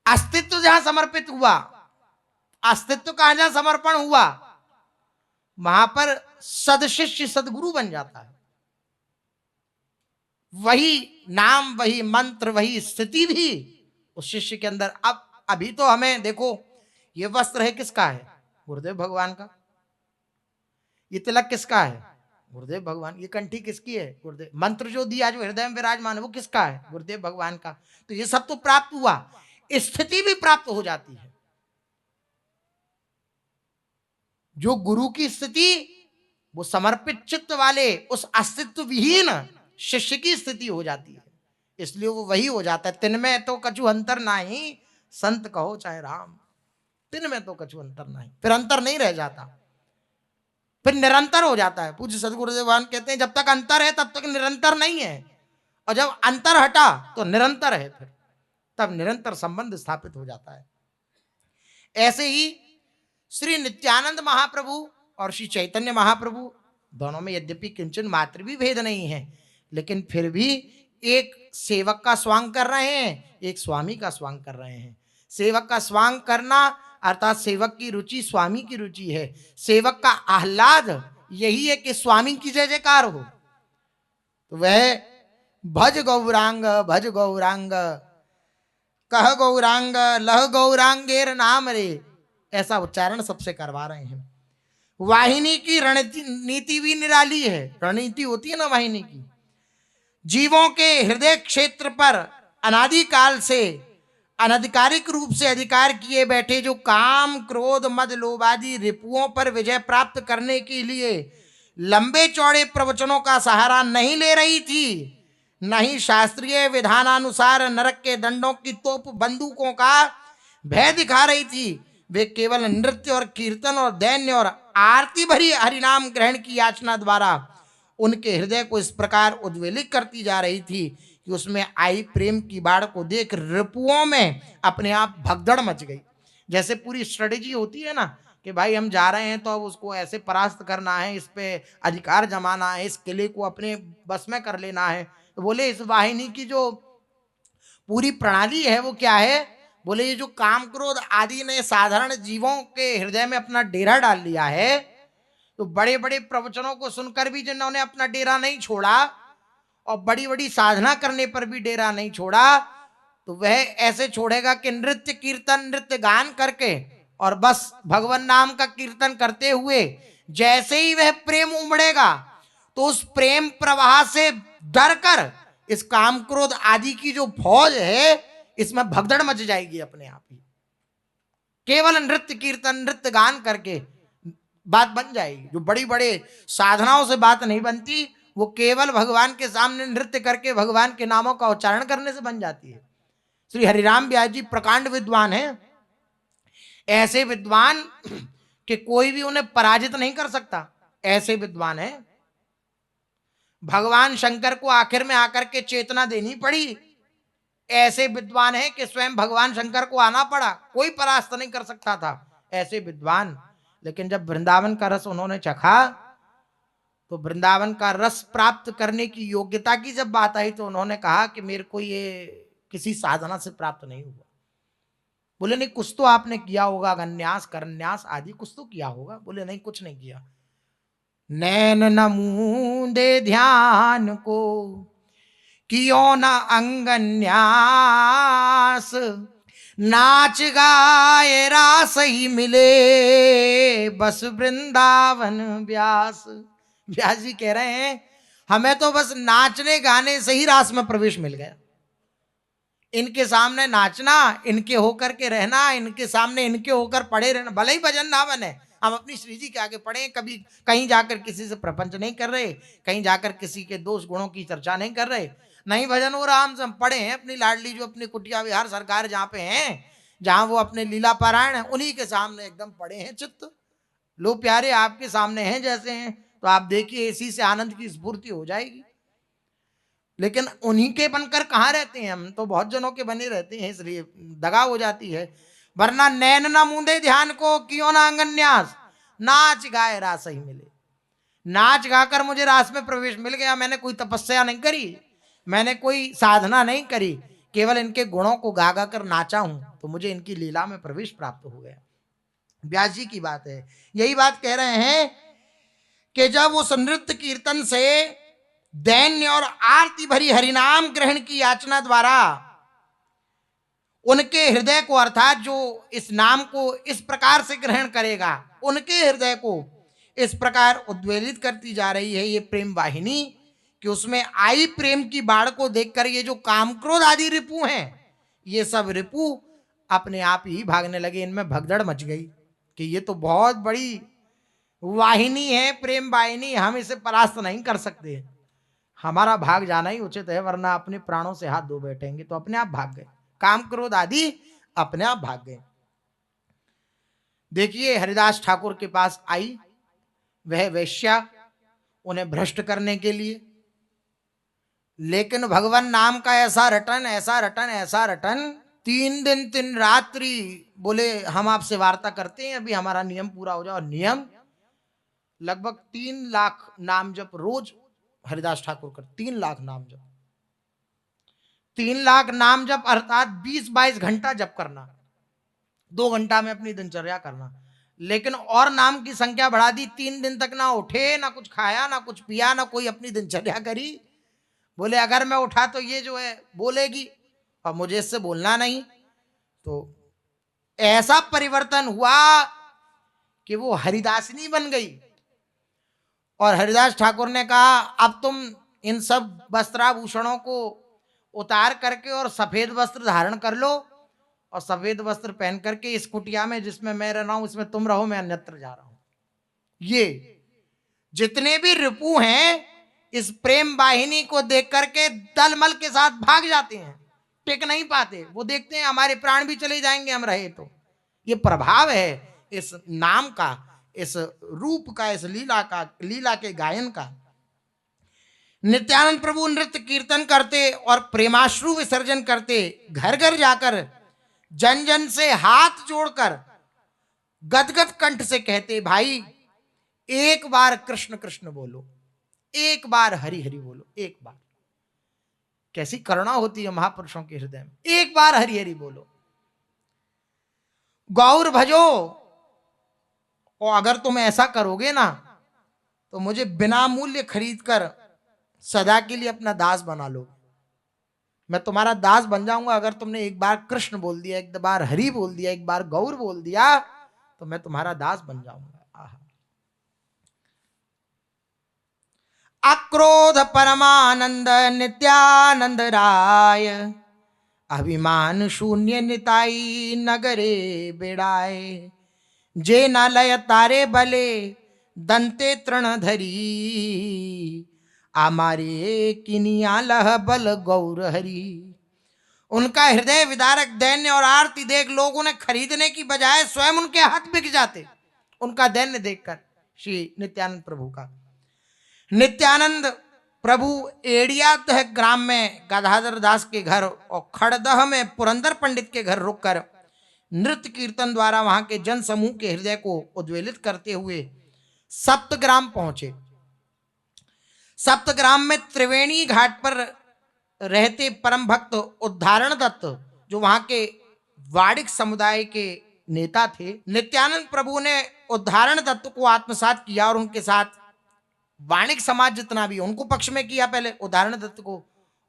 अस्तित्व जहां समर्पित हुआ, अस्तित्व का जहां समर्पण हुआ, वहां पर सदशिष्य सदगुरु बन जाता है। वही नाम, वही मंत्र, वही स्थिति भी उस शिष्य के अंदर। अब अभी तो हमें देखो, ये वस्त्र है किसका है? गुरुदेव भगवान का। ये तिलक किसका है? गुरुदेव भगवान। ये कंठी किसकी है? गुरुदेव। मंत्र जो दिया, जो हृदय में विराजमान है, वो किसका है? गुरुदेव भगवान का। तो ये सब तो प्राप्त हुआ, स्थिति भी प्राप्त हो जाती है। जो गुरु की स्थिति, वो समर्पित चित्त वाले उस अस्तित्व विहीन शिष्य की स्थिति हो जाती है। इसलिए वो वही हो जाता है। तिनमें तो कछु अंतर नाही, संत कहो चाहे राम। तिनमें तो कछु अंतर नहीं, फिर अंतर नहीं रह जाता, फिर निरंतर हो जाता है। पूज्य सदगुरुदेव भगवान कहते हैं जब तक अंतर है तब तक निरंतर नहीं है, और जब अंतर हटा तो निरंतर है, फिर तब निरंतर संबंध स्थापित हो जाता है। ऐसे ही श्री नित्यानंद महाप्रभु और श्री चैतन्य महाप्रभु दोनों में यद्यपि किंचन मात्र भी भेद नहीं है, लेकिन फिर भी एक सेवक का स्वांग कर रहे हैं, एक स्वामी का स्वांग कर रहे हैं। सेवक का स्वांग करना अर्थात सेवक की रुचि स्वामी की रुचि है। सेवक का आह्लाद यही है कि स्वामी की जय जयकार हो। तो वह भज गौरांग, भज गौरांग, कह गौरांग, लह गौरांगेर नाम रे, ऐसा उच्चारण सबसे करवा रहे हैं। वाहिनी की रणनीति भी निराली है। रणनीति होती है ना वाहिनी की। जीवों के हृदय क्षेत्र पर अनादिकाल से अनधिकारिक रूप से अधिकार किए बैठे जो काम क्रोध मद लोभ आदि रिपुओं पर विजय प्राप्त करने के लिए लंबे चौड़े प्रवचनों का सहारा नहीं ले रही थी, नहीं शास्त्रीय विधानानुसार नरक के दंडों की तोप बंदूकों का भय दिखा रही थी, वे केवल नृत्य और कीर्तन और दैन्य और आरती भरी हरिनाम ग्रहण की याचना द्वारा उनके हृदय को इस प्रकार उद्वेलित करती जा रही थी कि उसमें आई प्रेम की बाढ़ को देख रिपुओं में अपने आप भगदड़ मच गई। जैसे पूरी स्ट्रेटेजी होती है ना कि भाई हम जा रहे हैं तो अब उसको ऐसे परास्त करना है, इस पे अधिकार जमाना है, इस किले को अपने बस में कर लेना है। तो बोले इस वाहिनी की जो पूरी प्रणाली है वो क्या है? बोले ये जो काम क्रोध आदि ने साधारण जीवों के हृदय में अपना डेरा डाल लिया है, तो बड़े बड़े प्रवचनों को सुनकर भी जिन्होंने अपना डेरा नहीं छोड़ा और बड़ी बड़ी साधना करने पर भी डेरा नहीं छोड़ा, तो वह ऐसे छोड़ेगा कि नृत्य कीर्तन नृत्य गान करके और बस भगवान नाम का कीर्तन करते हुए जैसे ही वह प्रेम उमड़ेगा तो उस प्रेम प्रवाह से डर कर इस काम क्रोध आदि की जो फौज है इसमें भगदड़ मच जाएगी अपने आप ही। केवल नृत्य कीर्तन नृत्य गान करके बात बन जाएगी। जो बड़ी बड़े साधनाओं से बात नहीं बनती, वो केवल भगवान के सामने नृत्य करके भगवान के नामों का उच्चारण करने से बन जाती है। श्री हरिराम व्यास जी प्रकांड विद्वान हैं, ऐसे विद्वान कि कोई भी उन्हें पराजित नहीं कर सकता, ऐसे विद्वान हैं। भगवान शंकर को आखिर में आकर के चेतना देनी पड़ी, ऐसे विद्वान हैं कि स्वयं भगवान शंकर को आना पड़ा, कोई परास्त नहीं कर सकता था, ऐसे विद्वान। लेकिन जब वृंदावन का रस उन्होंने चखा तो वृंदावन का रस प्राप्त करने की योग्यता की जब बात आई तो उन्होंने कहा कि मेरे को ये किसी साधना से प्राप्त नहीं हुआ। बोले नहीं कुछ तो आपने किया होगा, गन्यास करन्यास आदि कुछ तो किया होगा। बोले नहीं कुछ नहीं किया। नैन न मूंदे ध्यान को कियो न अंगन्यास, नाच गाए रास ही मिले बस वृंदावन व्यास। व्यास जी कह रहे हैं हमें तो बस नाचने गाने से ही रास में प्रवेश मिल गया। इनके सामने नाचना, इनके होकर के रहना, इनके सामने इनके होकर पड़े रहना, भले ही भजन ना बने, हम अपनी श्री जी के आगे पढ़े, कभी कहीं जाकर किसी से प्रपंच नहीं कर रहे, कहीं जाकर किसी के दोष गुणों की चर्चा नहीं कर रहे, नहीं भजन हो रहा, हम पढ़े हैं अपनी लाडली जो अपनी कुटिया विहार सरकार जहाँ पे हैं, जहाँ वो अपने लीला पारायण है, उन्हीं के सामने एकदम पड़े हैं चित्त। लो प्यारे आपके सामने हैं जैसे हैं, तो आप देखिए इसी से आनंद की स्फूर्ति हो जाएगी। लेकिन उन्हीं के बनकर कहाँ रहते हैं, हम तो बहुत जनों के बने रहते हैं, इसलिए दगा हो जाती है। वरना नैन न मूंदे ध्यान को कियो ना अंगन्यास, नाच गाए रास ही मिले। नाच गाकर मुझे रास में प्रवेश मिल गया। मैंने कोई तपस्या नहीं करी, मैंने कोई साधना नहीं करी, केवल इनके गुणों को गा गा कर नाचा हूं तो मुझे इनकी लीला में प्रवेश प्राप्त हो गया। व्यास जी की बात है, यही बात कह रहे हैं कि जब उस नृत्य कीर्तन से दैन्य और आरती भरी हरिनाम ग्रहण की याचना द्वारा उनके हृदय को, अर्थात जो इस नाम को इस प्रकार से ग्रहण करेगा, उनके हृदय को इस प्रकार उद्वेलित करती जा रही है ये प्रेम वाहिनी कि उसमें आई प्रेम की बाढ़ को देखकर ये जो काम क्रोध आदि रिपु हैं, ये सब रिपु अपने आप ही भागने लगे। इनमें भगदड़ मच गई कि ये तो बहुत बड़ी वाहिनी है, प्रेम वाहिनी, हम इसे परास्त नहीं कर सकते, हमारा भाग जाना ही उचित है, वरना अपने प्राणों से हाथ धो बैठेंगे। तो अपने आप भाग गए, काम क्रोध आदि अपने आप भाग गए। देखिए हरिदास ठाकुर के पास आई वह वेश्या उन्हें भ्रष्ट करने के लिए, लेकिन भगवान नाम का ऐसा रटन ऐसा रटन ऐसा रटन, 3 दिन 3 रात्रि बोले हम आपसे वार्ता करते हैं, अभी हमारा नियम पूरा हो जाए। और नियम लगभग 3 लाख नाम जप रोज हरिदास ठाकुर कर, 3 लाख नाम जप, 3 लाख नाम जप अर्थात 20-22 घंटा जप करना, 2 घंटा में अपनी दिनचर्या करना। लेकिन और नाम की संख्या बढ़ा दी, 3 दिन तक ना उठे, ना कुछ खाया, ना कुछ पिया, ना कोई अपनी दिनचर्या करी। बोले अगर मैं उठा तो ये जो है बोलेगी और मुझे इससे बोलना नहीं। तो ऐसा परिवर्तन हुआ कि वो हरिदासिनी बन गई। और हरिदास ठाकुर ने कहा अब तुम इन सब वस्त्राभूषणों को उतार करके और सफेद वस्त्र धारण कर लो और सफेद वस्त्र पहन करके इस कुटिया में जिसमें मैं रह रहा हूं इसमें तुम रहो, मैं अन्यत्र जा रहा हूं। ये जितने भी रिपु हैं इस प्रेम वाहिनी को देख करके दलमल के साथ भाग जाते हैं, टिक नहीं पाते। वो देखते हैं हमारे प्राण भी चले जाएंगे हम रहे तो। ये प्रभाव है इस नाम का, इस रूप का, इस लीला का, लीला के गायन का। नित्यानंद प्रभु नृत्य कीर्तन करते और प्रेमाश्रु विसर्जन करते, घर घर जाकर जन जन से हाथ जोड़कर गदगद कंठ से कहते, भाई एक बार कृष्ण कृष्ण बोलो, एक बार हरि हरि बोलो। एक बार, कैसी करुणा होती है महापुरुषों के हृदय में। एक बार हरि हरि बोलो, गौर भजो। और अगर तुम ऐसा करोगे ना तो मुझे बिना मूल्य खरीद कर सदा के लिए अपना दास बना लो। मैं तुम्हारा दास बन जाऊंगा अगर तुमने एक बार कृष्ण बोल दिया, एक बार हरि बोल दिया, एक बार गौर बोल दिया, तो मैं तुम्हारा दास बन जाऊंगा। अक्रोध परमानंद नित्यानंद राय, अभिमान शून्य निताई नगरे बेड़ाए। जे न लय तारे बले दंते तृण धरी, आमारे किनिया लह बल गौर हरि। उनका हृदय विदारक दैन्य और आरती देख लोग उन्हें खरीदने की बजाय स्वयं उनके हाथ बिक जाते, उनका दैन्य देखकर। श्री नित्यानंद प्रभु का। नित्यानंद प्रभु एड़ियादह ग्राम में गदाधर दास के घर और खड़दह में पुरंदर पंडित के घर रुककर नृत्य कीर्तन द्वारा वहां के जन समूह के हृदय को उद्वेलित करते हुए सप्तग्राम पहुंचे। सप्तग्राम में त्रिवेणी घाट पर रहते परम भक्त उद्धारण दत्त, जो वहां के वाड़िक समुदाय के नेता थे, नित्यानंद प्रभु ने उद्धारण दत्त को आत्मसात किया और उनके साथ वाणिक समाज जितना भी उनको पक्ष में किया, पहले उदाहरण दत्त को,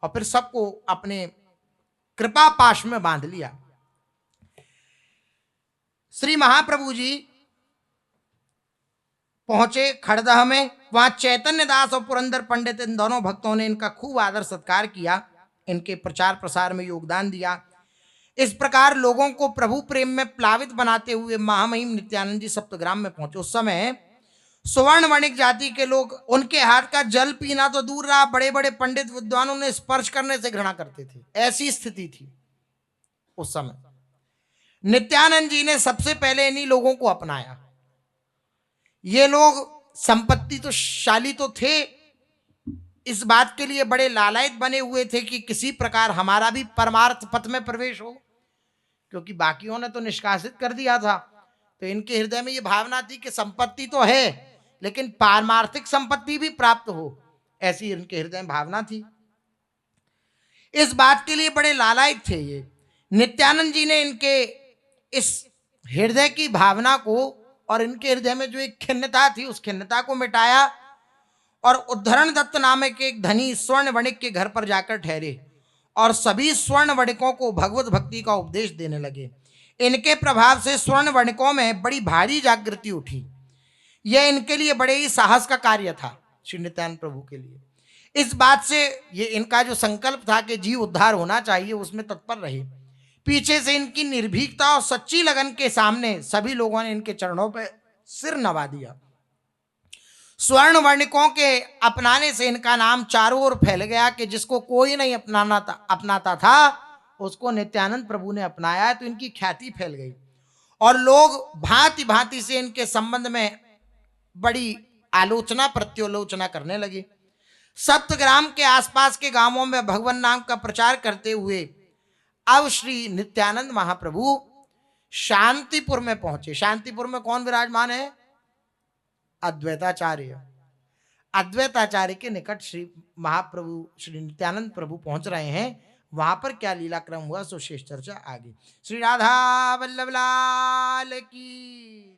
और फिर सबको अपने कृपा पाश में बांध लिया। श्री महाप्रभु जी पहुंचे खड़दह में। वहां चैतन्य दास और पुरंदर पंडित, इन दोनों भक्तों ने इनका खूब आदर सत्कार किया, इनके प्रचार प्रसार में योगदान दिया। इस प्रकार लोगों को प्रभु प्रेम में प्लावित बनाते हुए महामहिम नित्यानंद जी सप्तग्राम में पहुंचे। उस समय सुवर्ण वणिक जाति के लोग उनके हाथ का जल पीना तो दूर रहा, बड़े बड़े पंडित विद्वानों ने स्पर्श करने से घृणा करते थे। ऐसी स्थिति थी उस समय। नित्यानंद जी ने सबसे पहले इन्हीं लोगों को अपनाया। ये लोग संपत्ति तो शाली तो थे, इस बात के लिए बड़े लालायित बने हुए थे कि किसी प्रकार हमारा भी परमार्थ पथ में प्रवेश हो, क्योंकि बाकियों ने तो निष्कासित कर दिया था। तो इनके हृदय में ये भावना थी कि संपत्ति तो है लेकिन पारमार्थिक संपत्ति भी प्राप्त हो, ऐसी इनके हृदय में भावना थी। इस बात के लिए बड़े लालायित थे ये। नित्यानंद जी ने इनके इस हृदय की भावना को और इनके हृदय में जो एक खिन्नता थी उस खिन्नता को मिटाया और उद्धरण दत्त नामक एक धनी स्वर्ण वणिक के घर पर जाकर ठहरे और सभी स्वर्ण वणिकों को भगवत भक्ति का उपदेश देने लगे। इनके प्रभाव से स्वर्ण वणिकों में बड़ी भारी जागृति उठी। यह इनके लिए बड़े ही साहस का कार्य था, श्री नित्यानंद प्रभु के लिए। इस बात से ये इनका जो संकल्प था कि जीव उद्धार होना चाहिए, उसमें तत्पर रहे। पीछे से इनकी निर्भीकता और सच्ची लगन के सामने सभी लोगों ने इनके चरणों पर सिर नवा दिया। स्वर्ण वर्णिकों के अपनाने से इनका नाम चारों ओर फैल गया कि जिसको कोई नहीं अपनाता था उसको नित्यानंद प्रभु ने अपनाया, तो इनकी ख्याति फैल गई और लोग भांति भांति से इनके संबंध में बड़ी आलोचना प्रत्यालोचना करने लगे। सप्तग्राम के आसपास के गांवों में भगवान नाम का प्रचार करते हुए अब श्री नित्यानंद महाप्रभु शांतिपुर में पहुंचे। शांतिपुर में कौन विराजमान है? अद्वैताचार्य। अद्वैताचार्य के निकट श्री महाप्रभु श्री नित्यानंद प्रभु पहुंच रहे हैं। वहां पर क्या लीलाक्रम हुआ सो शेष चर्चा आगे। श्री राधा वल्लभ लाल की